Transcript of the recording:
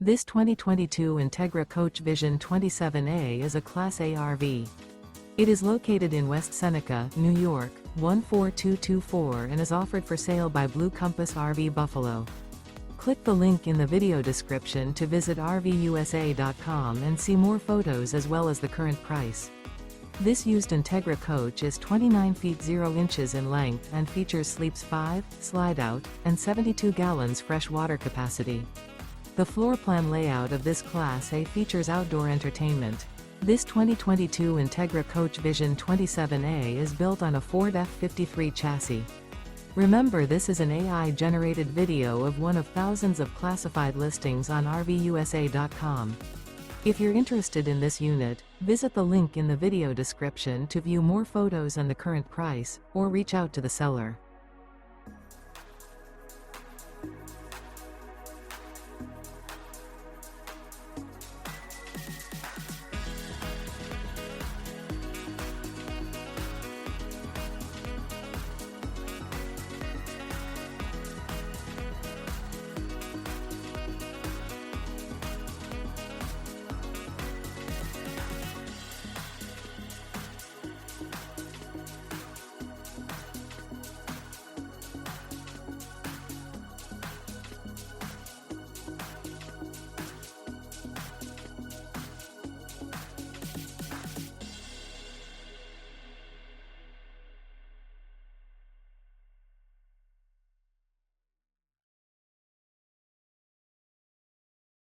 This 2022 Entegra Coach Vision 27A is a Class A RV. It is located in West Seneca, New York, 14224 and is offered for sale by Blue Compass RV Buffalo. Click the link in the video description to visit RVUSA.com and see more photos as well as the current price. This used Entegra coach is 29 feet 0 inches in length and features sleeps 5, slide-out, and 72 gallons fresh water capacity. The floor plan layout of this Class A features outdoor entertainment. This 2022 Entegra Coach Vision 27A is built on a Ford F53 chassis. Remember, this is an AI-generated video of one of thousands of classified listings on RVUSA.com. If you're interested in this unit, visit the link in the video description to view more photos and the current price, or reach out to the seller.